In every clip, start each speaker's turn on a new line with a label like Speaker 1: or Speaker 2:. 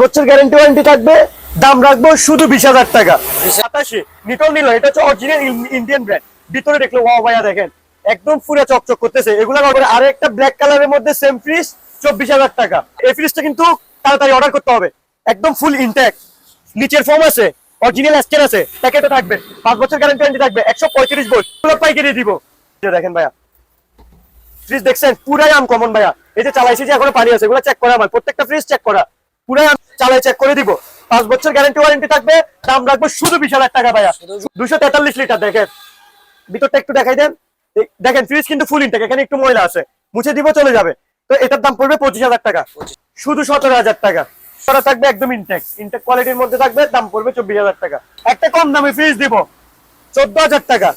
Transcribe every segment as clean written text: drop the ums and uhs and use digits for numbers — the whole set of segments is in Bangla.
Speaker 1: বছর গ্যারান্টি ওয়ারেন্টি থাকবে, দাম রাখবো শুধু 20,000 টাকা। 87 নিটল নিল, এটা হচ্ছে অরিজিনাল ইন্ডিয়ান ব্র্যান্ড। ভিতরে দেখলো ওয়াও ভাইয়া দেখেন একদম পুরো চকচক করতেছে। এগুলা আর একটা ব্ল্যাক কালারের মধ্যে সেম ফ্রিজ 24,000 টাকা। এই ফ্রিজটা কিন্তু তাড়াতাড়ি অর্ডার করতে হবে, একদম ফুল ইনট্যাক্ট, নিচের ফোম আছে, অরিজিনাল স্ক্যান আছে, প্যাকেটে থাকবে, 5 বছর গ্যারান্টি ওয়ারেন্টি থাকবে, 135 ভোল্ট পুরো পাইকারি দিব। দেখেন ভাইয়া ফ্রিজ দেখছেন পুরাই আনকমন ভাইয়া। এই যে চালাইছি যে এখনো পানি আছে, এগুলো চেক করা আমার, প্রত্যেকটা ফ্রিজ চেক করা, পুরাই চালাই চেক করে দিব। 5 বছর গ্যারান্টি ওয়ারেন্টি থাকবে, দাম রাখবো শুধু 20,000 টাকা ভাইয়া। 243 লিটার। দেখেন ভিতরটা একটু দেখাই দেন। দেখেন ফ্রিজ কিন্তু ফুল ইনটেক, এখানে একটু ময়লা আছে, মুছে দিব চলে যাবে। তো এটার দাম পড়বে 25,000 টাকা, শুধু 17,000 টাকা। করা থাকবে একদম ইনটেক কোয়ালিটির মধ্যে থাকবে, দাম পড়বে 24,000 টাকা। একটা কম দামে ফ্রিজ দিব 14,000 টাকা।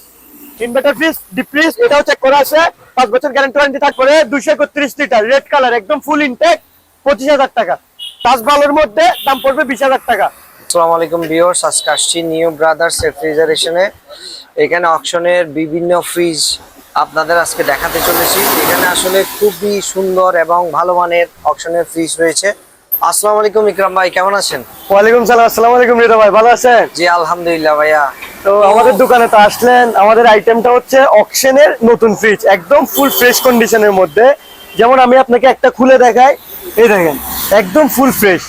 Speaker 1: ইনভার্টার ফ্রিজ, ডিপ ফ্রিজ, এটাও চেক করা আছে, 5 বছর গ্যারান্টি ওয়ারেন্টি থাকবে। 231 লিটার, রেড কালার, একদম ফুল ইনটেক, 25,000 টাকা। টাচ ভালোর মধ্যে দাম পড়বে 20,000 টাকা।
Speaker 2: আসসালামু আলাইকুম ভিউয়ার্স, আজকে আসছি নিউ ব্রাদার্স রেফ্রিজারেশনে। এখানে অকশনের বিভিন্ন ফ্রিজ আপনাদের আজকে দেখাতে চলেছি। এখানে আসলে খুবই সুন্দর এবং ভালো মানের অকশনের ফ্রিজ রয়েছে। আসসালামু আলাইকুম ইকরাম ভাই, কেমন আছেন?
Speaker 1: ওয়ালাইকুম সালাম। আসসালামু আলাইকুম রিদা ভাই, ভালো আছেন?
Speaker 2: জি আলহামদুলিল্লাহ ভাইয়া।
Speaker 1: তো আমাদের দোকানে তো আসলেন। আমাদের আইটেমটা হচ্ছে অকশনের নতুন ফ্রিজ, একদম ফুল ফ্রেশ কন্ডিশনের মধ্যে। যেমন আমি আপনাকে একটা খুলে দেখাই, এই দেখেন একদম ফুল ফ্রেশ।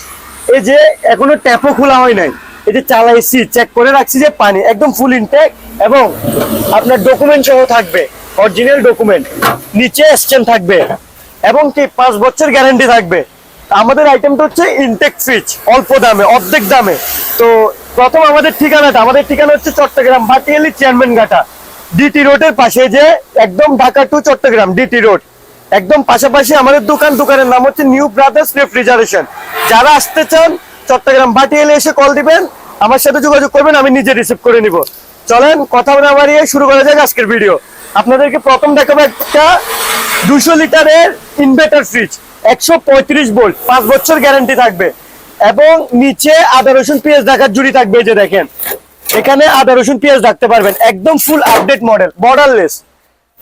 Speaker 1: এই যে এখনো ট্যাপও খোলা হয় নাই, এই যে চালাইছি চেক করে রাখছি যে পানি একদম ফুল ইনটেক, এবং আপনার ডকুমেন্ট সহ থাকবে, অরিজিনাল ডকুমেন্ট, নিচে স্ক্যান থাকবে, এবং কি 5 বছর গ্যারান্টি থাকবে। আমাদের আইটেমটা হচ্ছে ইনটেক ফ্রিজ, অল্প দামে, অর্ধেক দামে। তো প্রথম আমাদের ঠিকানা হচ্ছে চট্টগ্রাম ভাটিয়ালি চেয়ারম্যান ঘাটা, ডিটি রোডের পাশে, যে একদম Dhaka to Chattogram DT road একদম পাশাপাশি আমাদের দোকানের নাম হচ্ছে নিউ ব্রাদার্স রেফ্রিজারেশন। যারা আসতে চান চট্টগ্রাম ভাটিয়ালি এসে কল দিবেন, আমার সাথে যোগাযোগ করবেন, আমি নিজে রিসিভ করে নিব। চলেন কথা না বাড়িয়ে শুরু করা যাক আজকের ভিডিও। আপনাদেরকে প্রথম দেখাবো একটা 200 লিটারের ইনভার্টার ফ্রিজ, 135 ভোল্ট, 5 বছর গ্যারান্টি থাকবে, এবং নিচে আদা রসুন পেঁয়াজ ঢাকার জুড়ি থাকবে। এই যে দেখেন এখানে আদা রসুন পেঁয়াজ রাখতে পারবেন, একদম ফুল আপডেট মডেল, বর্ডারলেস।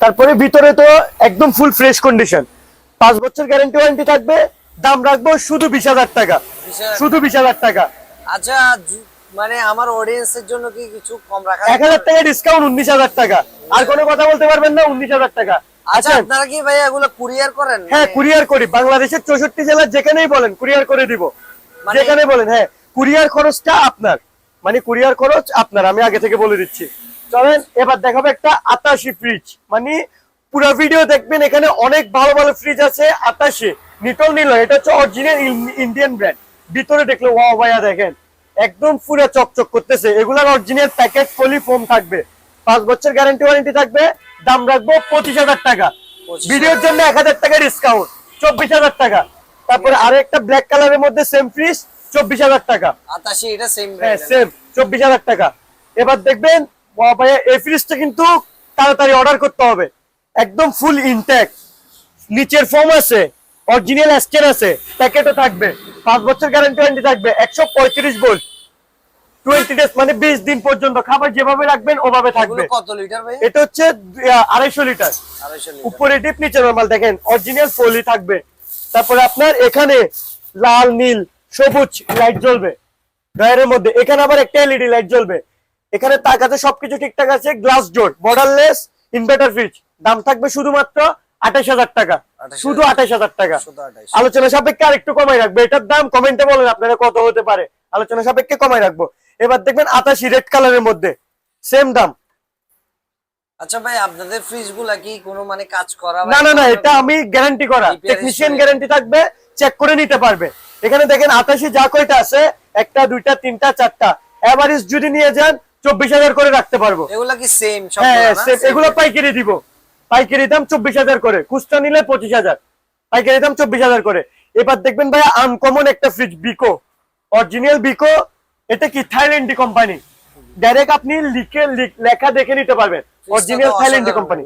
Speaker 1: তারপরে ভিতরে তো একদম ফুল ফ্রেশ কন্ডিশন, 5 বছর গ্যারান্টি ওয়ারেন্টি থাকবে, দাম রাখবো শুধু 20,000 টাকা, শুধু 20,000 টাকা।
Speaker 2: আচ্ছা, মানে আমার অডিয়েন্সের জন্য কি কিছু কম রাখা?
Speaker 1: 1,000 টাকা ডিসকাউন্ট, 19,000 টাকা। আর কোনো কথা বলতে পারবেন না, 19,000 টাকা।
Speaker 2: আচ্ছা, আপনারা কি ভাই এগুলো কুরিয়ার করেন?
Speaker 1: হ্যাঁ কুরিয়ার করি, বাংলাদেশের 64 জেলা যেখানেই বলেন কুরিয়ার করে দিব, যেখানে বলেন। হ্যাঁ কুরিয়ার খরচটা আপনার, মানে কুরিয়ার খরচ আপনার, আমি আগে থেকে বলে দিচ্ছি। চলেন এবার দেখাবো একটা 88 ফ্রিজ, মানে পুরো ভিডিও দেখবেন, এখানে অনেক ভালো ভালো ফ্রিজ আছে। 88 নিটল নিল, এটা হচ্ছে অরিজিনাল ইন্ডিয়ান ব্র্যান্ড। ভিতরে দেখলো ওয়াও ভাইয়া দেখেন একদম পুরো চকচক করতেছে। এগুলার অরিজিনাল প্যাকেট পলি ফোম থাকবে, 5 বছর গ্যারান্টি ওয়ারেন্টি থাকবে, দাম রাখবো 25,000 টাকা। ভিডিওর জন্য 1,000 টাকা ডিসকাউন্ট, 24,000 টাকা। তারপরে আরো একটা ব্ল্যাক কালারের মধ্যে সেম ফ্রিজ, 24,000 টাকা।
Speaker 2: 88, এটা সেম
Speaker 1: হ্যাঁ সেম, 24,000 টাকা। এবার দেখবেন ভাইয়া এই ফ্রিজটা কিন্তু তাড়াতাড়ি অর্ডার করতে হবে, একদম ফুল ইনট্যাক্ট, নিচের ফোম আছে, অরিজিনাল স্ক্যান আছে, প্যাকেটও থাকবে, 5 বছর গ্যারান্টি ওয়ারেন্টি থাকবে, 135 ভোল্ট, 20 ডেজ, মানে 20 দিন পর্যন্ত খাবার যেভাবে রাখবেন ওভাবে থাকবে।
Speaker 2: কত লিটার ভাই?
Speaker 1: এটা হচ্ছে 250 লিটার, উপরে ডিপ নিচে নরমাল। দেখেন অরিজিনাল পলি থাকবে। তারপরে আপনার এখানে লাল নীল সবুজ লাইট জ্বলবে ড্রয়ারের মধ্যে, এখানে আবার একটা এলইডি লাইট জ্বলবে। এখানে তাকাতে সবকিছু ঠিকঠাক আছে, glass door, borderless inverter fridge, দাম থাকবে শুধুমাত্র 28,000 টাকা, শুধু 28,000 টাকা। আলোচনা সাপেক্ষে আর একটু কমাই রাখবে, এটার দাম কমেন্টে বলেন আপনারা কত হতে পারে, আলোচনা সাপেক্ষে কমাই রাখবো। এবার দেখবেন 88 রেড কালারের মধ্যে সেম দাম।
Speaker 2: আচ্ছা ভাই, আপনাদের ফ্রিজ গুলা কি কোনো মানে কাজ করা?
Speaker 1: না না না, এটা আমি গ্যারান্টি করা, টেকনিশিয়ান গ্যারান্টি থাকবে, চেক করে নিতে পারবে। এখানে দেখেন 88 যা কয়টা আছে, একটা দুইটা তিনটা চারটা, এভারেজ যদি নিয়ে যান 24,000 করে রাখতে পারবো।
Speaker 2: এগুলা কি সেম সব?
Speaker 1: হ্যাঁ সেম, এগুলো পাইকারি দিব, পাইকারি দাম 24,000 করে, খুচরা নিলে 25,000, পাইকারি দাম 24,000 করে। এবার দেখবেন ভাই আনকমন একটা ফ্রিজ, বিকো, অরিজিনাল বিকো। এটা কি থাইল্যান্ডি কোম্পানি, ডাইরেক্ট আপনি লেখা দেখে নিতে পারবেন, অরিজিনাল থাইল্যান্ডি কোম্পানি।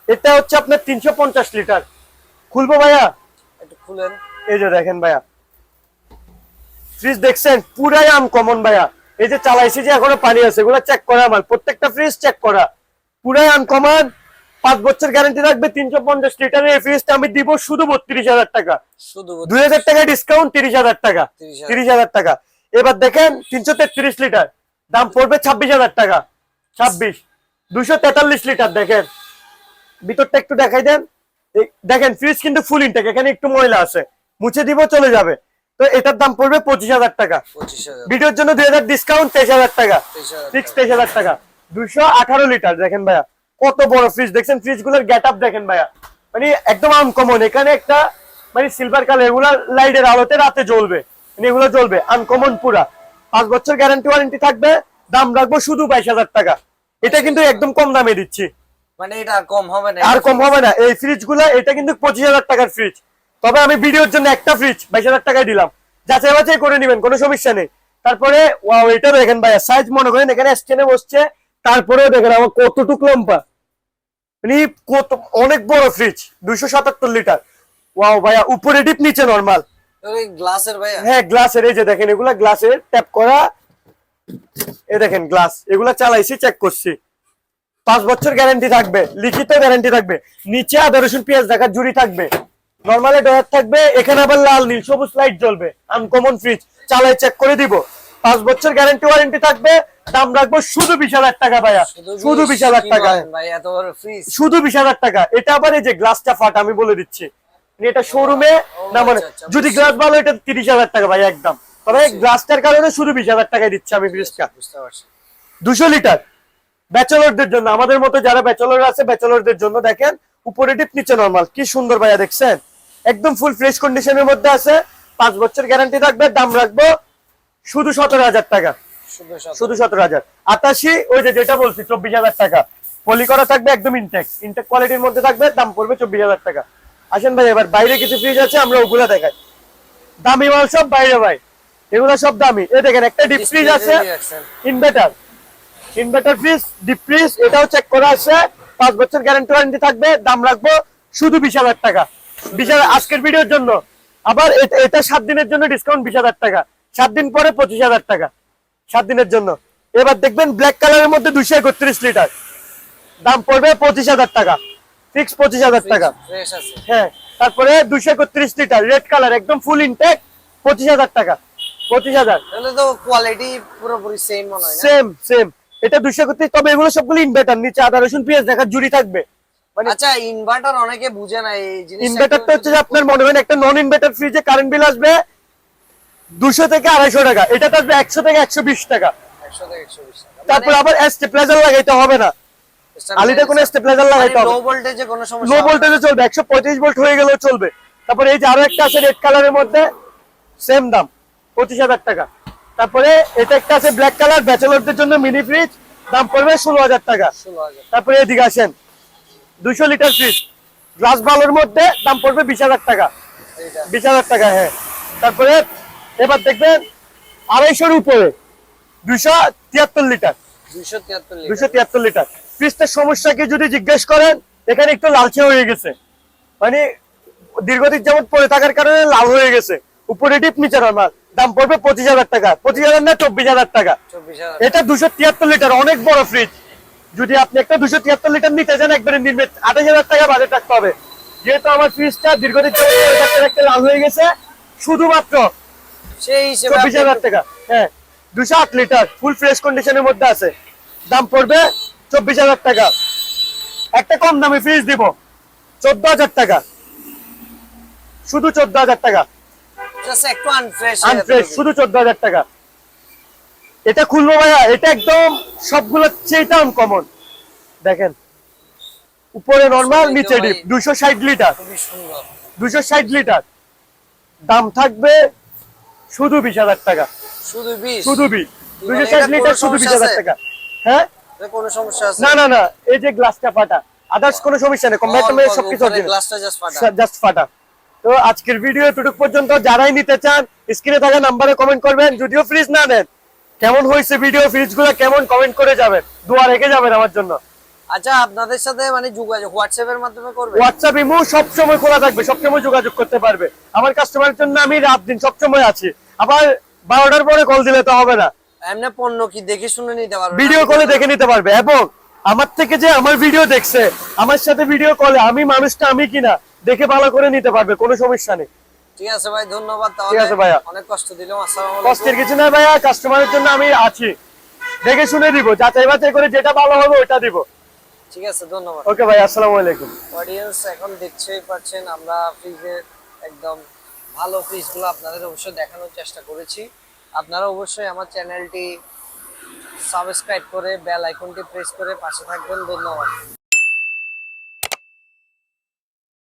Speaker 1: এটা হচ্ছে আপনার 350 লিটার। খুলবো ভাইয়া,
Speaker 2: একটু খুলেন।
Speaker 1: এই যে দেখেন ভাইয়া ফ্রিজ দেখছেন পুরাই আনকমন ভাইয়া। এই যে চালাইছি যে এখনো পানি আছে, এগুলো চেক করা আমার, প্রত্যেকটা ফ্রিজ চেক করা, পুরাই আনকমন, 5 বছর গ্যারান্টি রাখবে। 350 লিটারের এই ফ্রিজটা আমি দিব শুধু 32,000 টাকা।
Speaker 2: শুধু
Speaker 1: 2,000 টাকা ডিসকাউন্ট, 30,000 টাকা।
Speaker 2: 30,000
Speaker 1: 30,000 টাকা। এবার দেখেন 333 লিটার দাম পড়বে 26,000 টাকা। 26। 243 লিটার দেখেন, ভিতরটা একটু দেখাই দেন। দেখেন ফ্রিজ কিন্তু ফুল ইনটেক, এখানে একটু ময়লা আছে, মুছে দিব চলে যাবে। তো এটার দাম পড়বে 25,000 টাকা।
Speaker 2: 25,000
Speaker 1: ভিডিওর জন্য 2,000 ডিসকাউন্ট, 23,000 টাকা।
Speaker 2: 23,000
Speaker 1: ফিক্স 23,000 টাকা। 218 লিটার দেখেন ভাইয়া, কত বড় ফ্রিজ দেখছেন, ফ্রিজ গুলোর গেট আপ দেখেন ভাইয়া, মানে একদম আনকমন। এখানে একটা মানে সিলভার কালার, এগুলা লাইটের আলোতে রাতে জ্বলবে, মানে এগুলো জ্বলবে আনকমন পুরা। 5 বছর গ্যারান্টি ওয়ারেন্টি থাকবে। দাম রাখবো শুধু 22,000 টাকা। এটা কিন্তু একদম কম দামে দিচ্ছি,
Speaker 2: মানে এটা আর কম হবে না,
Speaker 1: আর কম হবে না। এই ফ্রিজ গুলা এটা কিন্তু 25,000 টাকার ফ্রিজ, তবে আমি ভিডিওর জন্য একটা ফ্রিজ 22,000 টাকায় দিলাম। যাচাই বাছাই করে নিবেন, কোনো সমস্যা নেই। তারপরে ওয়াও, এটা দেখেন ভাইয়া, সাইজ মনে করেন এখানে স্ট্যান্ডে বসছে, তারপরেও দেখেন আমার কতটুক লম্বা, মানে কত অনেক বড় ফ্রিজ। 277 লিটার। ওয়াও ভাইয়া, উপরে ডিপ নিচে নরমাল।
Speaker 2: গ্লাসের ভাইয়া?
Speaker 1: হ্যাঁ গ্লাসের, এই যে দেখেন এগুলা গ্লাসের, ট্যাপ করা। এই দেখেন গ্লাস, এগুলা চালাইছি, চেক করছি। 5 বছর গ্যারান্টি থাকবে, লিখিত গ্যারান্টি থাকবে। নিচে আদা রসুন পেঁয়াজ দেখার জুড়ি থাকবে, নরমালি ডয়ার থাকবে। এখানে আবার লাল নীল সবুজ লাইট জ্বলবে। আনকমন ফ্রিজ, চালাই চেক করে দিব। 5 বছর গ্যারান্টি ওয়ারেন্টি থাকবে। দাম রাখবো শুধু 20,000 টাকা ভাইয়া, শুধু 20,000 টাকা।
Speaker 2: ভাই এত বড় ফ্রিজ
Speaker 1: শুধু 20,000 টাকা। এটা আবার এই যে গ্লাসটা ফাটা, আমি বলে দিচ্ছি, মানে এটা শোরুমে না, মানে যদি গ্লাস ভালো এটা 30,000 টাকা ভাই একদম। তবে গ্লাসটার কারণে শুধু 20,000 টাকায় দিচ্ছি আমি ফ্রিজটা।
Speaker 2: বুঝতে পারছি।
Speaker 1: 200 লিটার ব্যাচেলরদের জন্য, আমাদের মতো যারা ব্যাচেলর আছে ব্যাচেলরদের জন্য। দেখেন উপরে ডিপ নিচে নরমাল, কি সুন্দর ভাইয়া দেখছেন, একদম ফুল ফ্রেশ কন্ডিশনের মধ্যে আছে। 5 বছর গ্যারান্টি থাকবে। দাম রাখবো শুধু 17,000 টাকা, শুধু 17,000। 88 ওই যে যেটা বলছি 24,000 টাকা। পলি করা থাকবে, একদম ইনটেক কোয়ালিটির মধ্যে থাকবে। দাম পড়বে 24,000 টাকা। আসেন ভাই, এবার বাইরে কিছু ফ্রিজ আছে, আমরা ওগুলা দেখাই। দামি মাল সব বাইরে ভাই, এগুলা সব দামি। এই দেখেন একটা ডিপ ফ্রিজ আছে, ইনভার্টার ফ্রিজ, ডিপ ফ্রিজ, এটাও চেক করা আছে। 5 বছর গ্যারান্টি ওয়ারেন্টি থাকবে। দাম রাখবো শুধু 20,000 টাকা। 20,000 আজকের ভিডিওর জন্য। আবার এটা 7 দিনের জন্য ডিসকাউন্ট 20,000 টাকা। 7 দিন পরে 25,000 টাকা, 7 দিনের জন্য। এবার দেখবেন ব্ল্যাক কালারের মধ্যে 231 লিটার, দাম পড়বে 25,000 টাকা। ফিক্স 25,000 টাকা। হ্যাঁ, তারপরে 231 লিটার রেড কালার, একদম ফুল ইনটেক, 25,000 টাকা। 25,000।
Speaker 2: তাহলে তো কোয়ালিটি পুরোপুরি সেম মনে হয় না?
Speaker 1: Same same. এটা 231, তবে এগুলো সবগুলো ইনভার্টার, নিচে আদা রসুন পেঁয়াজ দেখার জুড়ি থাকবে। মানে
Speaker 2: আচ্ছা, ইনভার্টার অনেকে বুঝে না এই জিনিসটা।
Speaker 1: ইনভার্টারটা হচ্ছে যে আপনার মনে করেন একটা নন ইনভার্টার ফ্রিজে কারেন্ট বিল আসবে 200 থেকে 250 টাকা, এটাতে আসবে 100 থেকে 120 টাকা।
Speaker 2: 100 থেকে 120 টাকা।
Speaker 1: তারপর আবার স্টেবিলাইজার লাগাইতে হবে না, আলিতে কোনো স্টেবিলাইজার লাগাইতে হবে।
Speaker 2: লো ভোল্টেজে কোনো সমস্যা
Speaker 1: লো
Speaker 2: হবে না?
Speaker 1: ভোল্টেজে চলবে, 135 ভোল্ট হয়ে গেলেও চলবে। তারপরে এই যে আরো একটা আছে রেড কালারের মধ্যে, সেম দাম 25,000 টাকা। তারপরে এটা একটা আছে ব্ল্যাক কালার, ব্যাচেলরদের জন্য মিনি ফ্রিজ, দাম পড়বে 16,000 টাকা।
Speaker 2: 16,000।
Speaker 1: তারপরে এদিকে আসেন 200 লিটার ফ্রিজ গ্লাস ভালোর মধ্যে, দাম পড়বে 20,000 টাকা।
Speaker 2: এইটা
Speaker 1: 20,000 টাকা, হ্যাঁ। তারপরে এবার দেখবেন 250-এর উপরে 273 লিটার,
Speaker 2: 273 লিটার।
Speaker 1: 273 লিটার ফ্রিজটার সমস্যা কি যদি জিজ্ঞেস করেন, এখানে একটু লালচে হয়ে গেছে, মানে দীর্ঘদিন যেমন পড়ে থাকার কারণে লাল হয়ে গেছে। উপরে ডিপ নিচে নরমাল। দাম পড়বে 25,000 টাকা। 25,000 না 24,000 টাকা।
Speaker 2: 24,000।
Speaker 1: এটা 273 লিটার, অনেক বড় ফ্রিজ। যদি আপনি একটা 273 লিটার নিতে চান, একবারে নির্মিত 28,000 টাকা বাজেট রাখতে হবে। যেহেতু আমার ফ্রিজটা দীর্ঘদিন ধরে পড়ে থাকতে থাকতে লাল হয়ে গেছে, শুধুমাত্র
Speaker 2: সেই হিসেবে
Speaker 1: 24,000 টাকা। হ্যাঁ, 208 লিটার ফুল ফ্রেশ কন্ডিশনের মধ্যে আছে, দাম পড়বে 24,000 টাকা। একটা কম দামি ফ্রিজ দিব 14,000 টাকা, শুধু 14,000 টাকা।
Speaker 2: জাস্ট একটু আনফ্রেশ
Speaker 1: আনফ্রেশ, শুধু 14,000 টাকা। এটা খুলবো ভাইয়া, এটা একদম সবগুলোর চেয়ে আনকমন। দেখেন উপরে নরমাল, নিচে ডিপ, 260 লিটার,
Speaker 2: খুবই সুন্দর।
Speaker 1: 260 লিটার। দাম থাকবে শুধু 20,000 টাকা,
Speaker 2: শুধু 20?
Speaker 1: শুধু 20। 260 লিটার শুধু 20,000 টাকা। হ্যাঁ,
Speaker 2: কোনো সমস্যা আছে?
Speaker 1: না না না, এই যে গ্লাসটা ফাটা, আদার্স কোনো সমস্যা নেই, কম্প্যাক্টমে সবকিছু
Speaker 2: গ্লাসটা জাস্ট ফাটা।
Speaker 1: জাস্ট ফাটা। তো আজকের ভিডিও এতটুক পর্যন্ত। যারাই নিতে চান স্ক্রিনে থাকা নাম্বারে কমেন্ট করবেন। যদিও ফ্রিজ না নেন, কেমন হয়েছে ভিডিও, ফ্রিজগুলো কেমন, কমেন্ট করে যাবেন, দোয়া রেখে যাবেন আমার জন্য।
Speaker 2: আচ্ছা, আপনাদের সাথে মানে যোগাযোগ হোয়াটসঅ্যাপ এর মাধ্যমে করবে?
Speaker 1: হোয়াটসঅ্যাপ ইমো সবসময় খোলা থাকবে, সবসময় যোগাযোগ করতে পারবে। আমার কাস্টমারের জন্য আমি রাত দিন সবসময় আছি। আবার 12টার পরে কল দিলে তো হবে না,
Speaker 2: এমনি পণ্য কি দেখে শুনে নিতে পারবে?
Speaker 1: ভিডিও কলে দেখে নিতে পারবে। এবং আমার থেকে যে আমার ভিডিও দেখছে, আমার সাথে ভিডিও কলে আমি মানুষটা আমি কিনা দেখে ভালো করে নিতে পারবে, কোনো সমস্যা নেই।
Speaker 2: ঠিক আছে ভাই, ধন্যবাদ।
Speaker 1: ঠিক
Speaker 2: তাহলে
Speaker 1: আছে ভাইয়া,
Speaker 2: অনেক কষ্ট দিলাম। আসসালামু
Speaker 1: কষ্টের
Speaker 2: আলাইকুম।
Speaker 1: কিছু না ভাইয়া, কাস্টমারের জন্য আমি আছি, দেখে শুনে দিব, যাচাই বাছাই করে যেটা ভালো হবে ওটা দিব।
Speaker 2: ঠিক আছে, ধন্যবাদ।
Speaker 1: ওকে ভাই, আসসালামু আলাইকুম।
Speaker 2: অডিয়েন্স, এখন দেখতেই পাচ্ছেন আমরা ফ্রিজের একদম ভালো ফ্রিজগুলো আপনাদের অবশ্যই দেখানোর চেষ্টা করেছি। আপনারা অবশ্যই আমার চ্যানেলটি সাবস্ক্রাইব করে বেল আইকনটি প্রেস করে পাশে থাকবেন। ধন্যবাদ।